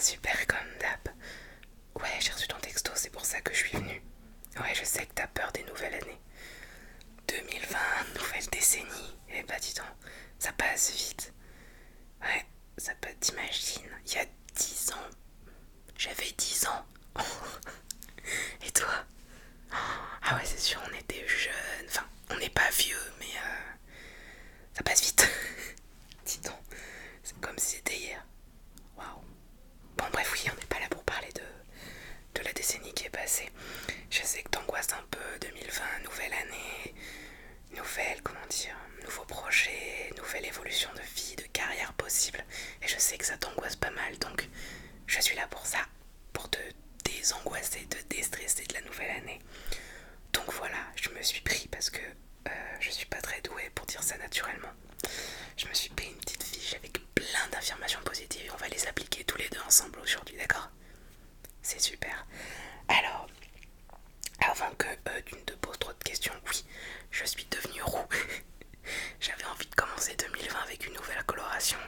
super comme d'hab. Ouais, j'ai reçu ton texto, c'est pour ça que je suis venue. Ouais, je sais que t'as peur des nouvelles années. 2020, nouvelle décennie. Eh bah dis donc, ça passe vite. Ouais, ça peut t'imaginer, il y a 10 ans, j'avais 10 ans. Et toi? Ah ouais, c'est sûr, on était jeunes. Enfin, on n'est pas vieux, mais ça passe vite. Dis donc, c'est comme si c'était hier. Waouh. Bon, bref, oui, on n'est pas là pour parler de la décennie qui est passée. Je sais que t'angoisses un peu. 2020, nouvelle année, nouvelle, comment dire, nouveau projet, nouvelle évolution de vie, de carrière possible. Et je sais que ça t'angoisse pas mal, donc je suis là pour ça, pour te désangoisser, te déstresser de la nouvelle année. Donc voilà, je me suis pris parce que je suis pas très douée pour dire ça naturellement. Je me suis pris une petite fiche avec plein d'affirmations positives et on va les appliquer tous les deux ensemble aujourd'hui, d'accord? C'est super. Alors, avant que tu ne te poses trop de questions, oui, je suis devenue roux. J'avais envie de commencer 2020 avec une nouvelle coloration.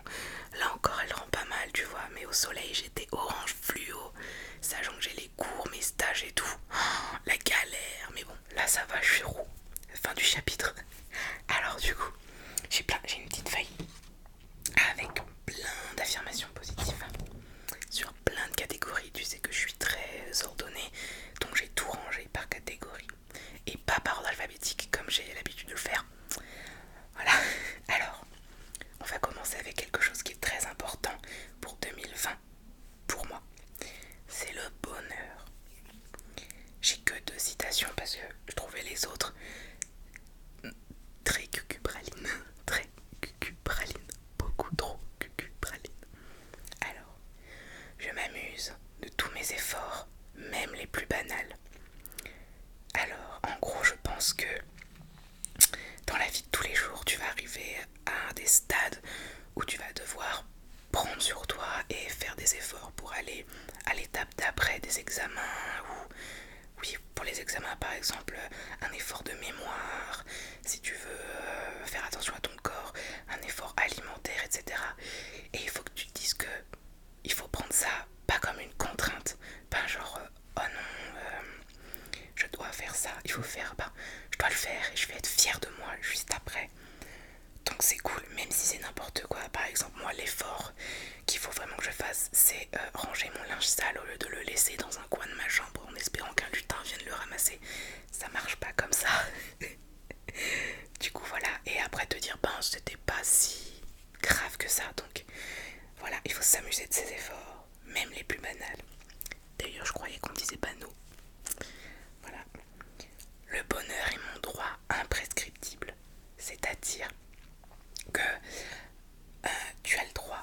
Là encore, elle rend pas mal, tu vois, mais au soleil, j'étais orange fluo, sachant que j'ai les cours, mes stages et tout. Oh, la galère, mais bon, là ça va, je suis roux. Fin du chapitre. Alors du coup, j'ai une petite feuille avec plein d'affirmations positives sur plein de catégories. Tu sais que je suis très ordonnée, donc j'ai tout rangé par catégorie et pas par ordre alphabétique comme j'ai l'habitude de le faire. Voilà. Alors, on va commencer avec quelque chose qui est très important pour 2020, pour moi. C'est le bonheur. J'ai que deux citations parce que je trouvais les autres très cucupraline. Très cucupraline. Beaucoup trop cucupraline. Alors, je m'amuse de tous mes efforts, même les plus banals. Alors, en gros, je pense que dans la vie de tous les jours, tu vas arriver à des stades où tu vas devoir prendre sur toi et faire des efforts pour aller à l'étape d'après des examens ou, oui, pour les examens par exemple, un effort de mémoire, si tu veux faire attention à ton corps, un effort alimentaire, etc. Et il faut que tu te dises que il faut prendre ça pas comme une contrainte, pas genre oh non, je dois faire ça, il faut faire, je dois le faire et je vais être fière de moi juste après. Donc c'est cool, même si c'est n'importe quoi. Par exemple, moi, l'effort qu'il faut vraiment que je fasse, c'est ranger mon linge sale au lieu de le laisser dans un coin de ma chambre en espérant qu'un lutin vienne le ramasser. Ça marche pas comme ça. Du coup, voilà. Et après te dire, c'était pas si grave que ça. Donc voilà, il faut s'amuser de ses efforts, même les plus banals. D'ailleurs, je croyais qu'on disait pas nous. Voilà. Le bonheur est mon droit imprescriptible. C'est-à-dire que tu as le droit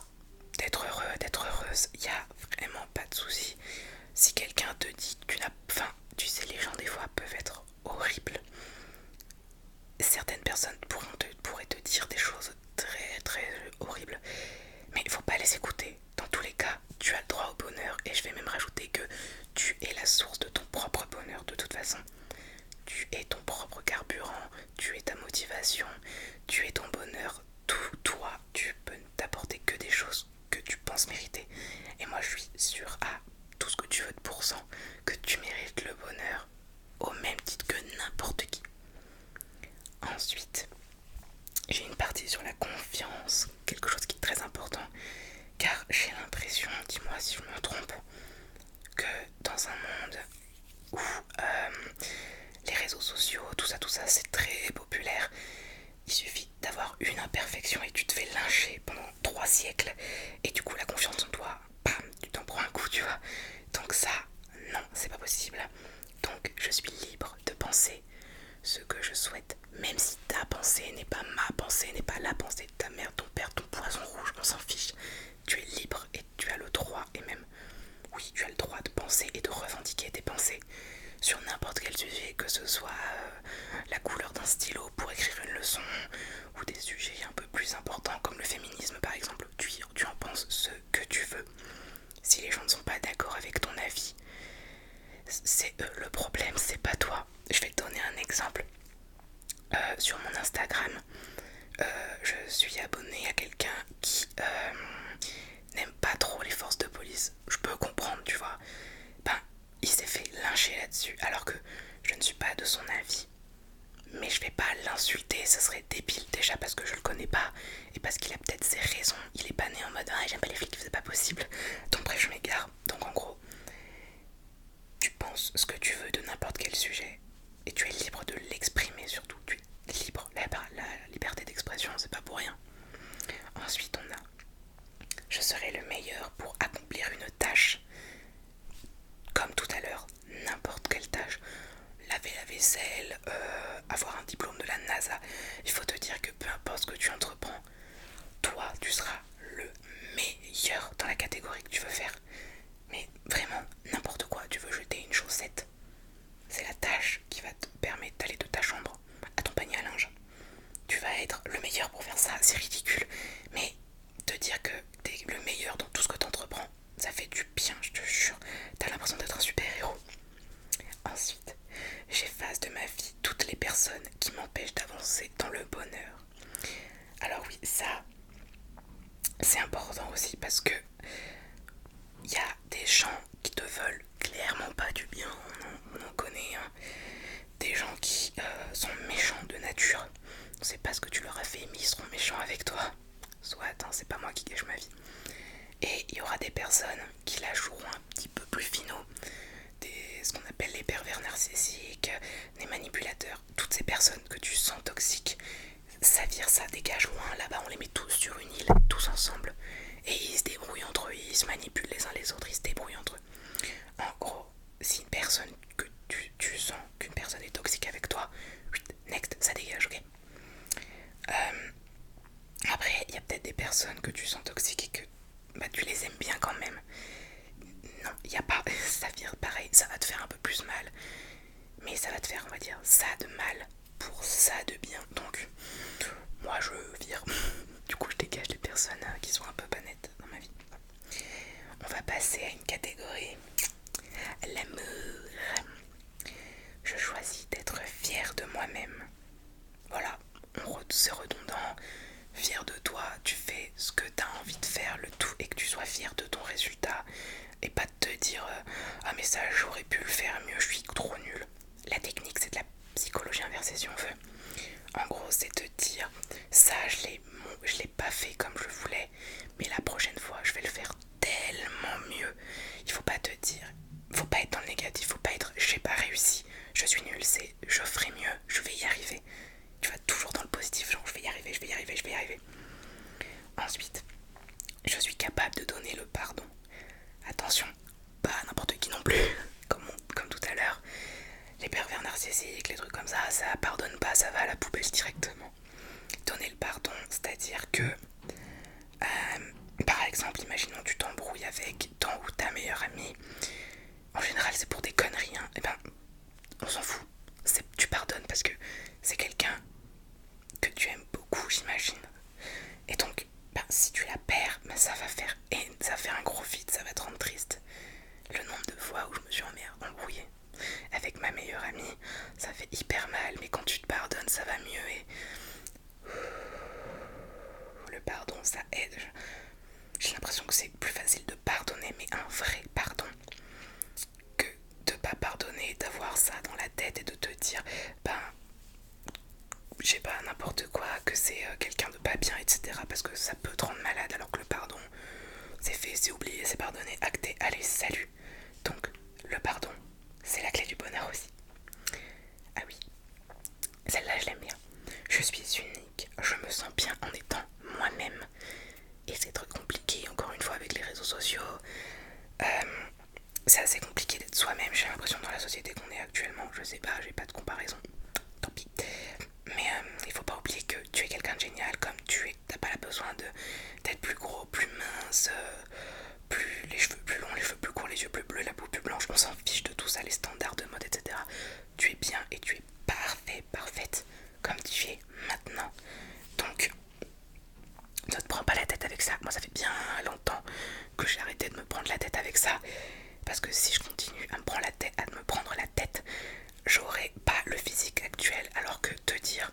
d'être heureux, d'être heureuse. Il n'y a vraiment pas de souci. Si quelqu'un te dit que tu n'as... Enfin, tu sais, les gens des fois peuvent être horribles. Certaines personnes pourraient te dire des choses très très horribles. Mais il ne faut pas les écouter. Dans tous les cas, tu as le droit au bonheur. Et je vais même rajouter que tu es la source de ton propre bonheur de toute façon. Tu es ton propre carburant, tu es ta motivation, tu es ton bonheur. Tout toi, tu peux ne t'apporter que des choses que tu penses mériter. Et moi, je suis sûre à tout ce que tu veux de pourcent que tu mérites le bonheur au même titre que n'importe qui. Ensuite, j'ai une partie sur la confiance, quelque chose qui est très important, car j'ai l'impression, dis-moi si je me trompe, que dans un monde où les réseaux sociaux, tout ça, c'est très populaire. Il suffit d'avoir une imperfection et tu te fais lyncher pendant 3 siècles. Et du coup, la confiance en toi, bam, tu t'en prends un coup, tu vois. Donc ça, non, c'est pas possible. Donc je suis libre de penser ce que je souhaite. Même si ta pensée n'est pas ma pensée, n'est pas la pensée de ta mère, ton père, ton poison rouge, on s'en fiche. Tu es libre et tu as le droit, et même, oui, tu as le droit de penser et de revendiquer tes pensées sur n'importe quel sujet, que ce soit la couleur d'un stylo pour écrire une leçon ou des sujets un peu plus importants comme le féminisme par exemple. Tu en penses parce qu'il a peut-être ses raisons. Il est pas né en mode ah j'aime pas les flics, c'est pas possible. Donc bref, je m'égare. Donc en gros, tu penses ce que tu veux de n'importe quel sujet et tu es libre de l'exprimer surtout. Tu es libre. La liberté d'expression, c'est pas pour rien. Ensuite, on a je serai le meilleur pour accomplir une tâche. Comme tout à l'heure, n'importe quelle tâche. Laver la vaisselle, avoir un diplôme de la NASA. Il faut te dire que peu importe ce que tu entreprends, toi, tu seras le meilleur dans la catégorie que tu veux faire. Mais vraiment, n'importe quoi. Tu veux jeter une chaussette, c'est la tâche qui va te permettre d'aller de ta chambre à ton panier à linge. Tu vas être le meilleur pour faire ça, c'est ridicule. Mais te dire que t'es le meilleur dans tout ce que t'entreprends, ça fait du bien, je te jure. T'as l'impression d'être un super-héros. Ensuite, j'efface de ma vie toutes les personnes qui m'empêchent d'avancer dans le bonheur. Alors oui, ça, c'est important aussi parce que il y a des gens qui te veulent clairement pas du bien, on en connaît, hein. Des gens qui sont méchants de nature. On sait pas ce que tu leur as fait, mais ils seront méchants avec toi. Soit, hein, c'est pas moi qui gâche ma vie. Et il y aura des personnes qui la joueront un petit peu plus finaux. Ce qu'on appelle les pervers narcissiques, les manipulateurs. Toutes ces personnes que tu sens toxiques, ça vire, ça dégage loin. Là-bas, on les met tous sur une île, tous ensemble. Et ils se débrouillent entre eux, ils se manipulent les uns les autres, ils se débrouillent entre eux. En gros, si une personne que tu sens qu'une personne est toxique avec toi, next, ça dégage, ok. Après, il y a peut-être des personnes que tu sens toxiques et que tu les aimes bien quand même. Non, il n'y a pas, ça vire pareil, ça va te faire un peu plus mal. Mais ça va te faire, on va dire, ça de mal pour ça de bien. Donc, moi je vire. Du coup, je dégage les personnes qui sont un peu pas nettes dans ma vie. On va passer à une catégorie, l'amour. Je choisis d'être fière de moi-même. Voilà, c'est redondant. Fier de toi, tu fais ce que tu as envie de faire, le tout et que tu sois fier de ton résultat et pas de te dire ah mais ça j'aurais pu le faire mieux, je suis trop nul. La technique c'est de la psychologie inversée si on veut. En gros c'est de dire ça je l'ai pas fait comme je voulais, mais la prochaine fois je vais le faire tellement mieux. Il faut pas te dire, faut pas être dans le négatif, faut pas être j'ai pas réussi, je suis nul, c'est je ferai mieux, je vais y arriver. Tu vas toujours dans le positif, genre je vais y arriver, je vais y arriver, je vais y arriver. Ensuite, je suis capable de donner le pardon. Attention, pas n'importe qui non plus, comme tout à l'heure. Les pervers narcissiques, les trucs comme ça pardonne pas, ça va à la poubelle directement. Donner le pardon, c'est-à-dire que, par exemple, imaginons tu t'embrouilles avec ton ou ta meilleure amie. En général, c'est pour des conneries, hein. Et ben, on s'en fout. Tu pardonnes parce que c'est quelqu'un que tu aimes beaucoup, j'imagine. Et donc, si tu la perds, ça va faire un gros vide, ça va te rendre triste. Le nombre de fois où je me suis embrouillée avec ma meilleure amie, ça fait hyper mal, mais quand tu te pardonnes, ça va mieux et le pardon, ça aide. J'ai l'impression que c'est plus facile de pardonner, mais un vrai pardon, que de pas pardonner, d'avoir ça dans la tête et de te dire, je sais pas, n'importe quoi, que c'est quelqu'un de pas bien, etc. Parce que ça peut te rendre malade, alors que le pardon, c'est fait, c'est oublié, c'est pardonné, acté, allez, salut. Donc, le pardon, c'est la clé du bonheur aussi. Ah oui, celle-là, je l'aime bien. Je suis unique, je me sens bien en étant moi-même. Et c'est très compliqué, encore une fois, avec les réseaux sociaux. C'est assez compliqué d'être soi-même, j'ai l'impression, dans la société qu'on est actuellement. Je sais pas, j'ai pas de comparaison. Tant pis. Mais il faut pas oublier que tu es quelqu'un de génial comme tu es. T'as pas besoin d'être plus gros, plus mince, les cheveux plus longs, les cheveux plus courts, les yeux plus bleus, la peau plus blanche. On s'en fiche de tout ça, les standards de mode, etc. Tu es bien et tu es parfait, parfaite comme tu es maintenant. Donc, ne te prends pas la tête avec ça. Moi, ça fait bien longtemps que j'ai arrêté de me prendre la tête avec ça. Parce que si je continue à me prendre la tête, j'aurai pas le physique actuel. Alors que te dire,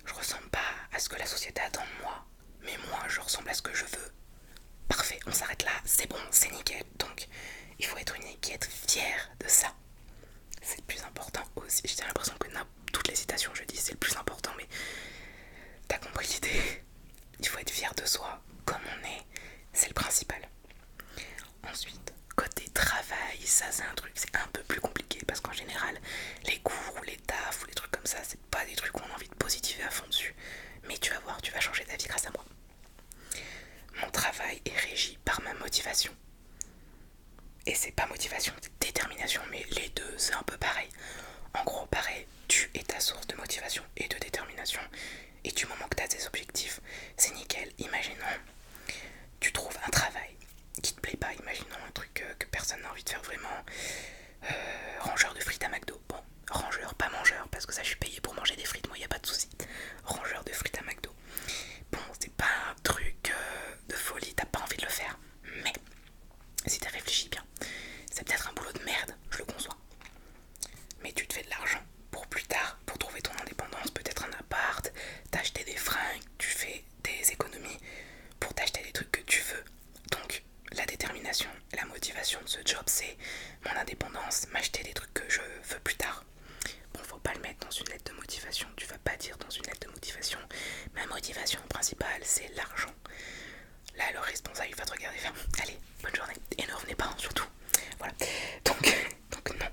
je ressemble pas à ce que la société attend de moi, mais moi, je ressemble à ce que je veux. Parfait, on s'arrête là, c'est bon, c'est nickel. Donc, il faut être unique et être fier de ça. C'est le plus important aussi. J'ai l'impression que toutes les citations que je dis, c'est le plus important, mais t'as compris l'idée. il faut être fier de soi comme on est, c'est le principal. Ensuite, côté travail, ça c'est un truc, c'est un peu plus compliqué parce qu'en général, les cours ou les tafs ou les trucs comme ça, c'est pas des trucs où on a envie de positiver à fond dessus. Mais tu vas voir, tu vas changer ta vie grâce à moi. Mon travail est régi par ma motivation. Et c'est pas motivation, c'est détermination, mais les deux c'est un peu pareil. En gros, pareil, tu es ta source de motivation et de détermination. Et du moment que tu as tes objectifs, c'est nickel. Imaginons, tu trouves un travail qui te plaît pas, imaginons un truc que personne n'a envie de faire vraiment, rangeur de frites à McDo. Bon, rangeur, pas mangeur, parce que ça je suis payé pour manger des frites, moi y a pas de souci. Rangeur de frites à McDo. Bon, c'est pas un truc de folie, t'as pas envie de le faire, mais si t'as réfléchi bien, c'est peut-être un boulot de merde, je le conçois. Mais tu te fais de l'argent pour plus tard, pour trouver ton indépendance, peut-être un appart, t'acheter des fringues, tu fais des économies pour t'acheter des trucs que tu veux. Donc la détermination, la motivation de ce job, c'est mon indépendance, m'acheter des trucs que je veux plus tard. Bon, faut pas le mettre dans une lettre de motivation, tu vas pas dire dans une lettre de motivation, ma motivation principale c'est l'argent. Là le responsable il va te regarder et faire allez, bonne journée, et ne revenez pas hein, surtout. Voilà, donc non.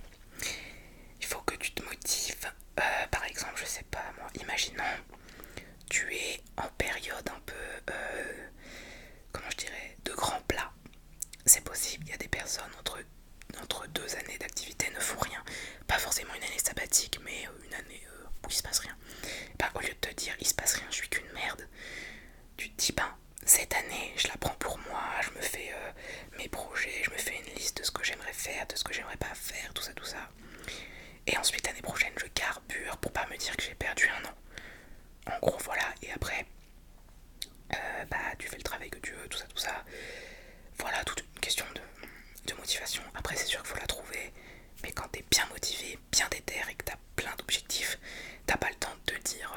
Il faut que tu te motives, par exemple, je sais pas moi, imaginons, tu es en période un peu, comment je dirais, de grands plats. C'est possible, il y a des personnes entre 2 années d'activité ne font rien. Pas forcément une année sabbatique, mais une année où il se passe rien. Bah, au lieu de te dire il se passe rien, je suis qu'une merde, tu te dis cette année je la prends pour moi, je me fais mes projets, je me fais une liste de ce que j'aimerais faire, de ce que j'aimerais pas faire, tout ça. Et ensuite l'année prochaine je carbure pour pas me dire que j'ai perdu un an. En gros voilà, et après tu fais le travail que tu veux, tout ça. Voilà, toute une question de motivation. Après c'est sûr qu'il faut la trouver, mais quand t'es bien motivé, bien déter et que t'as plein d'objectifs, t'as pas le temps de te dire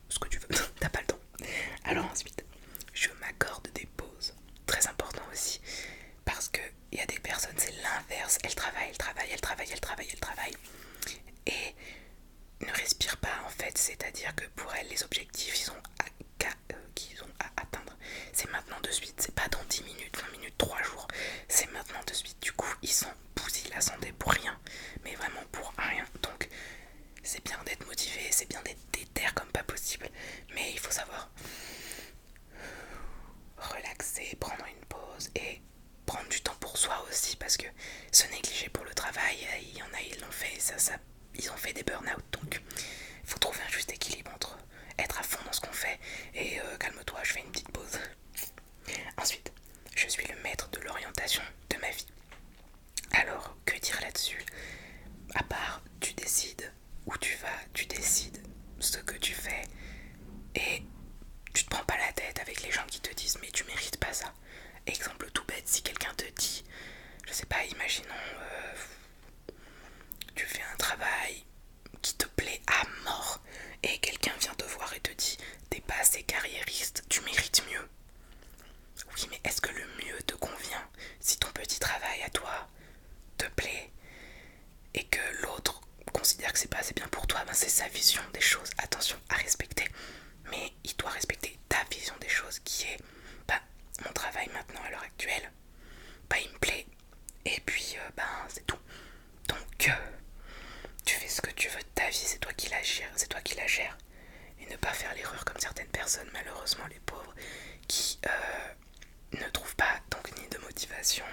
ce que tu veux, t'as pas le temps. Alors ensuite, je m'accorde des pauses, très important aussi, parce que il y a des personnes, c'est l'inverse, elles travaillent, et ne respirent pas en fait, c'est-à-dire que pour elles, les objectifs qu'ils ont à atteindre, c'est maintenant de suite, c'est pas dans 10 minutes, 20 minutes, 3 jours, c'est maintenant de suite. Du coup, ils sont bousillent la santé pour rien, mais vraiment pour rien. Donc, c'est bien d'être motivé, c'est bien d'être déter comme pas possible, mais il faut savoir relaxer, prendre une pause et prendre du temps pour soi aussi, parce que se négliger pour le travail, il y en a, ils l'ont fait, ils ont fait des burn-out, donc il faut trouver un juste équilibre entre être à fond dans ce qu'on fait et calme-toi, je fais une petite pause. Ensuite, je suis le maître de l'orientation de ma vie. Alors, que dire là-dessus? À part, tu décides où tu vas, tu décides ce que tu fais et tu te prends pas la tête avec les gens qui te disent mais tu mérites pas ça. Exemple tout bête, si quelqu'un te dit, je sais pas, imaginons, tu fais un travail qui te plaît à mort et quelqu'un vient te voir et te dit t'es pas assez carriériste, tu mérites mieux. Oui, mais est-ce que le mieux te convient si ton petit travail à toi te plaît et que l'autre considère que c'est pas assez bien pour toi? C'est sa vision des choses, attention à respecter, mais il doit respecter ta vision des choses qui est mon travail maintenant à l'heure actuelle, il me plaît et puis c'est tout. Donc tu fais ce que tu veux de ta vie, c'est toi qui la gères, et ne pas faire l'erreur comme certaines personnes, malheureusement les pauvres, qui ne trouvent pas donc ni de motivation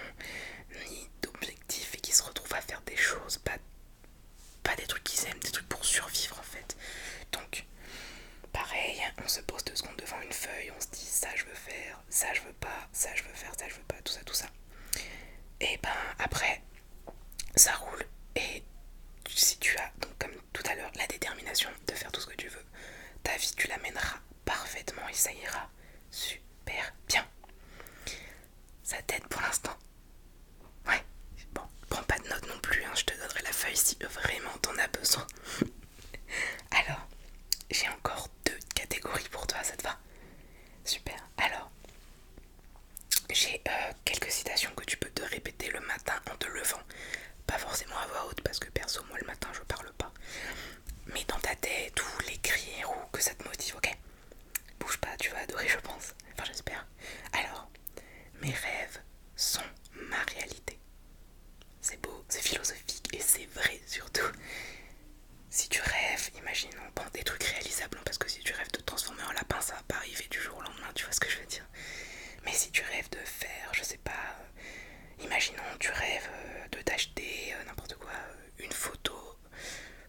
ni d'objectif et qui se retrouvent à faire des choses, pas des trucs qu'ils aiment, des trucs pour survivre en fait. Donc pareil, on se pose 2 secondes devant une feuille, on se dit ça je veux faire, ça je veux pas, ça je veux faire, ça je veux pas, tout ça. Et après, ça roule. Et si tu as, donc comme tout à l'heure, la détermination de faire tout ce que tu veux, ta vie tu l'amèneras parfaitement et ça ira super bien. Ça t'aide pour l'instant? Ouais, bon, prends pas de notes non plus, hein, je te donnerai la feuille si vraiment t'en as besoin. Alors, j'ai encore 2 catégories pour toi, ça te va? Super. Alors, j'ai quelques citations que tu peux te répéter le matin en te levant. Pas forcément à voix haute parce que perso, moi le matin je parle pas. Mais dans ta tête ou l'écrire ou que ça te motive, ok? Bouge pas, tu vas adorer, je pense. Enfin, j'espère. Alors, mes rêves sont ma réalité. C'est beau, c'est philosophique et c'est vrai surtout. Si tu rêves, imaginons, bon, des trucs réalisables, parce que si tu rêves de te transformer en lapin, ça va pas arriver du jour au lendemain, tu vois ce que je veux dire. Mais si tu rêves de faire, je sais pas, imaginons, tu rêves de t'acheter n'importe quoi, une photo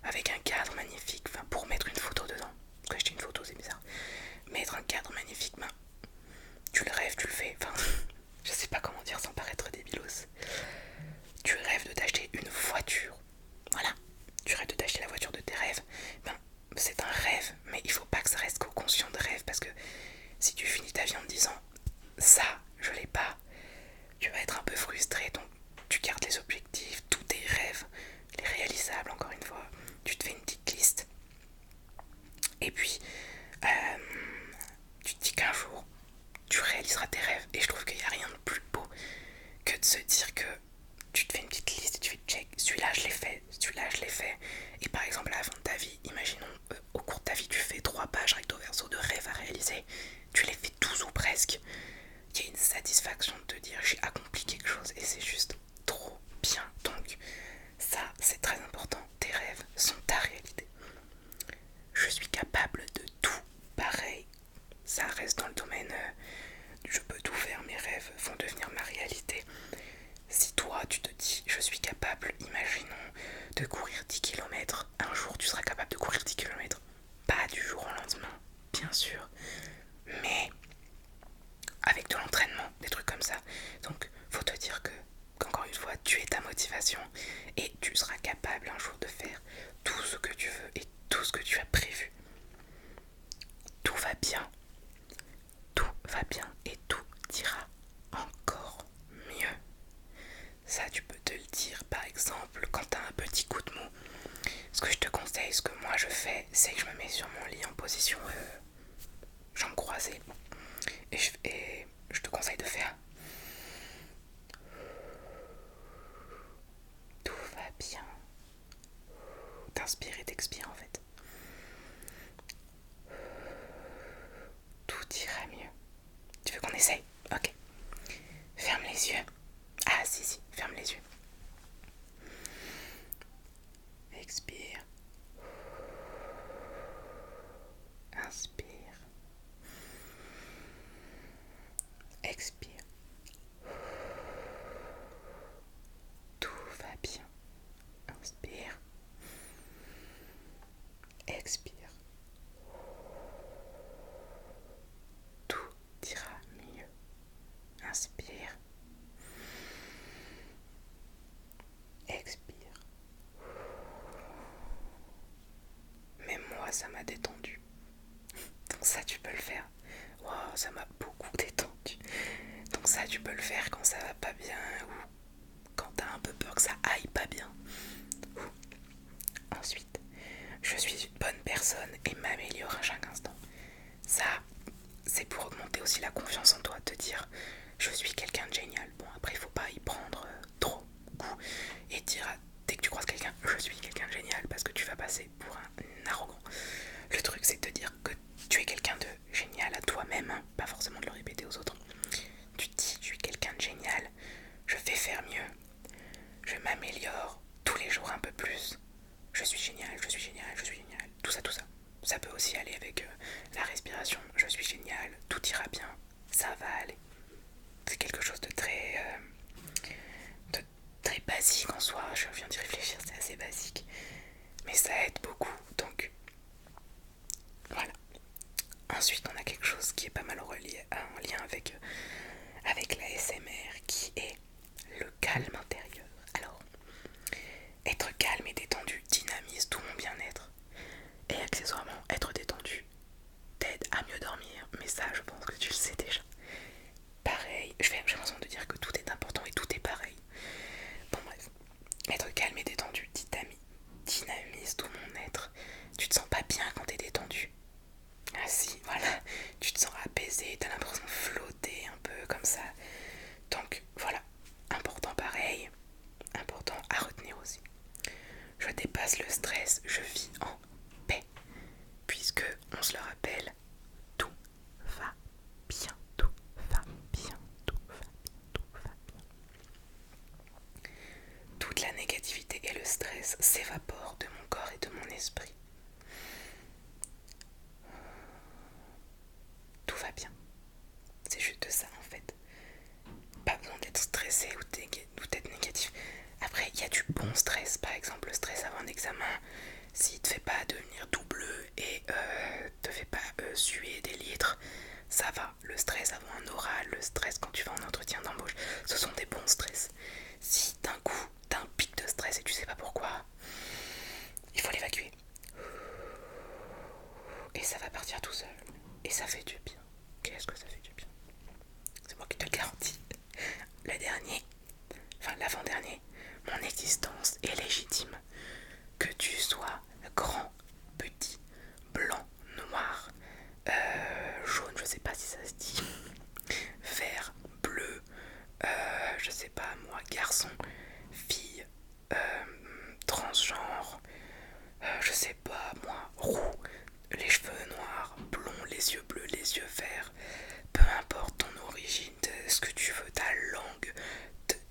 avec un cadre magnifique, enfin pour mettre une photo dedans. Parce qu'acheter une photo, c'est bizarre. Mettre un cadre magnifique, ben, tu le rêves, tu le fais, enfin, je sais pas comment dire sans paraître débilos. Tu rêves de t'acheter une voiture, voilà. Tu rêves de t'acheter la voiture de tes rêves, ben, c'est un rêve, mais il faut pas que ça reste qu'au conscient de rêve, parce que si tu finis ta vie en te disant ça, je l'ai pas, tu vas être un peu frustré, donc tu gardes les objectifs, tous tes rêves, les réalisables encore une fois, tu te fais une petite liste, et puis tu te dis qu'un jour tu réaliseras tes rêves, et je trouve qu'il n'y a rien de plus beau que de se dire que tu te fais une petite liste et tu fais check, celui-là je l'ai fait, celui-là je l'ai fait, et par exemple à la fin de ta vie, imaginons au cours de ta vie tu fais 3 pages recto verso de rêves à réaliser, tu les fais 12 ou presque, il y a une satisfaction de te dire j'ai accompli quelque chose et c'est juste trop bien. Donc ça c'est très important, tes rêves sont ta réalité. Je suis capable de tout, pareil, ça reste dans le domaine je peux tout faire, mes rêves vont devenir ma réalité. Si toi tu te dis je suis capable, imaginons, de courir 10 km, un jour tu seras capable de courir 10 km, pas du jour au lendemain, bien sûr, mais avec de l'entraînement, des trucs comme ça. Donc faut te dire que, qu'encore une fois, tu es ta motivation et tu seras capable un jour de faire tout ce que tu veux et tout ce que tu as prévu. Tout va bien, et tout ira encore mieux. Ça tu peux te le dire par exemple quand tu as un petit coup de mou. Ce que je te conseille, ce que moi je fais, c'est que je me mets sur mon lit en position jambes croisées et je te conseille de faire tout va bien. T'inspires et t'expires en fait. Tout ira mieux. Tu veux qu'on essaye? Ok. Ferme les yeux. Ah si, ferme les yeux. Expire. Inspire. Expire. Tout va bien. Inspire. Expire. Tout ira mieux. Inspire. Expire. Même moi, ça m'a détendu. Donc ça, tu peux le faire. Wow, ça m'a beaucoup détendu. Donc ça, tu peux le faire quand ça va pas bien ou quand t'as un peu peur que ça aille pas bien. Ensuite, je suis une bonne personne et m'améliore à chaque instant. Ça, c'est pour augmenter aussi la confiance en toi, te dire je suis quelqu'un de génial. Bon, après, il faut pas y prendre trop goût et dire dès que tu croises quelqu'un, je suis quelqu'un de génial, parce que tu vas passer pour un arrogant. Le truc, c'est de te dire que tu es quelqu'un de génial à toi-même, hein, pas forcément de le répéter aux autres. Tu te dis, je suis quelqu'un de génial, je vais faire mieux, je m'améliore tous les jours un peu plus. Je suis génial, je suis génial, je suis génial. Tout ça, tout ça. Ça peut aussi aller avec la respiration. Je suis génial, tout ira bien, ça va aller. C'est quelque chose de très basique en soi. Je viens d'y réfléchir, c'est assez basique. Mais ça aide beaucoup. Donc, stressé ou t'être négatif. Après, il y a du bon stress, par exemple le stress avant un examen, s'il te fait pas devenir tout bleu et te fait pas suer des litres, ça va. Le stress avant un oral, le stress quand tu vas en entretien d'embauche, ce sont des bons stress. Si d'un coup t'as un pic de stress et tu sais pas pourquoi, il faut l'évacuer. Et ça va partir tout seul. Et ça fait du bien. Qu'est-ce que ça fait du bien? C'est moi qui te le garantis. Le dernier, enfin l'avant-dernier, mon existence est légitime. Que tu sois grand, petit, blanc, noir, jaune, je sais pas si ça se dit, vert, bleu, je sais pas moi, garçon, fille, transgenre, je sais pas moi, roux, les cheveux noirs, blonds, les yeux bleus, les yeux verts, peu importe ton origine, ce que tu veux, ta langue,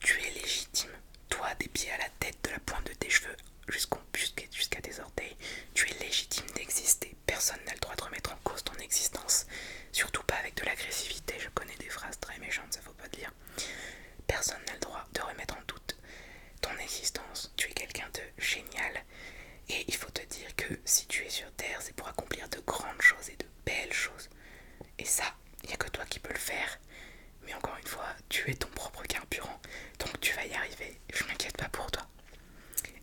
tu es légitime. Toi, des pieds à la tête, de la pointe de tes cheveux jusqu'à tes orteils, tu es légitime d'exister. Personne n'a le droit de remettre en cause ton existence. Surtout pas avec de l'agressivité. Je connais des phrases très méchantes, ça faut pas te dire. Personne n'a le droit de remettre en doute ton existence. Tu es quelqu'un de génial. Et il faut te dire que si tu es sur Terre, c'est pour accomplir de grandes choses et de belles choses. Et ça, il n'y a que toi qui peux le faire. Mais encore une fois, tu es ton propre carburant. Donc tu vas y arriver. Je m'inquiète pas pour toi.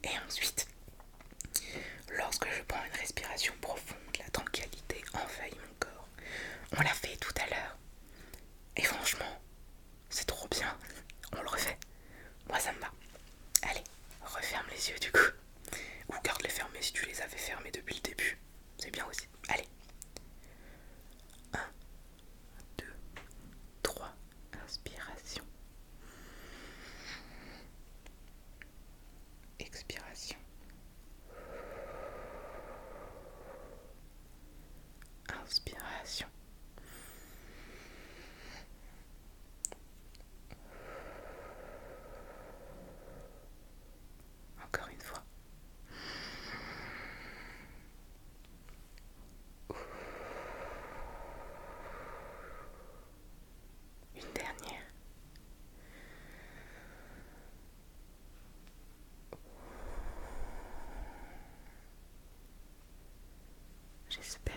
Et ensuite, lorsque je prends une respiration profonde, la tranquillité envahit mon corps. On l'a fait tout à l'heure. Et franchement, c'est trop bien. On le refait. Moi, ça me va. Allez, referme les yeux du coup. Ou garde-les fermés si tu les avais fermés depuis le début. C'est bien aussi. Allez. 1, 2, 3. Inspiration. Expiration. Inspiration. Encore une fois. Une dernière. J'espère